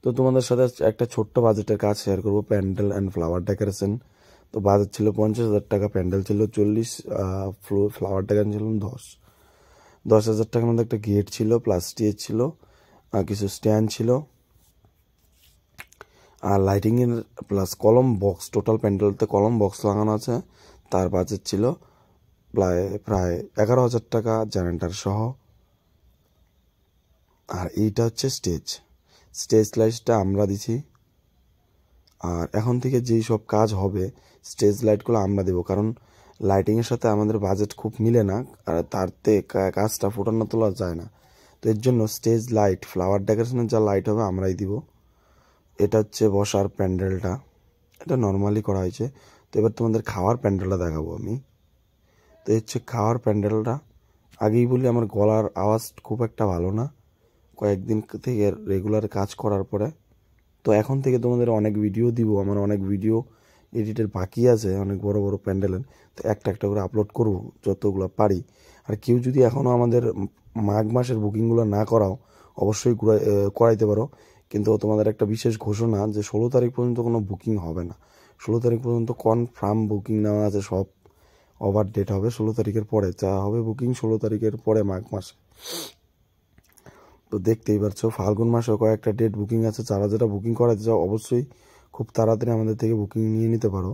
তো তোমাদের সাথে একটা ছোট্ট বাজেটের কাজ শেয়ার করবো, প্যান্ডেল অ্যান্ড ফ্লাওয়ার ডেকোরেশন। তো বাজেট ছিল 50,000 টাকা, প্যান্ডেল ছিল 40, ফ্লাওয়ার ডেকোরেশন ছিল 10,000 টাকার মধ্যে একটা গেট ছিল, প্লাস স্টেজ ছিল, কিছু স্ট্যান্ড ছিল, আর লাইটিংয়ের প্লাস কলম বক্স। টোটাল প্যান্ডেলতে কলম বক্স লাগানো আছে। তার বাজেট ছিল প্রায় 11,000 টাকা জেনারেটর সহ। আর এইটা হচ্ছে স্টেজ লাইটটা আমরা দিছি। আর এখন থেকে যেই সব কাজ হবে স্টেজ লাইটগুলো আমরা দেবো, কারণ লাইটিংয়ের সাথে আমাদের বাজেট খুব মিলে না, আর তারতে কাজটা ফুটানো তোলা যায় না। তো এর জন্য স্টেজ লাইট, ফ্লাওয়ার ডেকোরেশনের যা লাইট হবে আমরাই দিব। এটা হচ্ছে বসার প্যান্ডেলটা, এটা নর্মালি করা হয়েছে। তো এবার তোমাদের খাওয়ার প্যান্ডেলটা দেখাবো আমি। তো হচ্ছে খাওয়ার প্যান্ডেলটা, আগেই বলি আমার গলার আওয়াজ খুব একটা ভালো না, কয়েকদিন থেকে রেগুলার কাজ করার পরে। তো এখন থেকে তোমাদের অনেক ভিডিও দিব, আমার অনেক ভিডিও এডিটের বাকি আছে, অনেক বড় বড় প্যান্ডেলের। তো একটা একটা করে আপলোড করব যতগুলো পারি। আর কেউ যদি এখনও আমাদের মাঘ মাসের বুকিংগুলো না করাও, অবশ্যই করাইতে পারো। কিন্তু তোমাদের একটা বিশেষ ঘোষণা যে 16 তারিখ পর্যন্ত কোনো বুকিং হবে না। 16 তারিখ পর্যন্ত কনফার্ম বুকিং নেওয়া আছে, সব ওভার ডেট হবে 16 তারিখের পরে, যা হবে বুকিং 16 তারিখের পরে মাঘ মাসে। তো দেখতেই পারছো ফাল্গুন মাসেও কয়েকটা ডেট বুকিং আছে। যারা যেটা বুকিং করাতে চাও অবশ্যই খুব তাড়াতাড়ি আমাদের থেকে বুকিং নিয়ে নিতে পারো।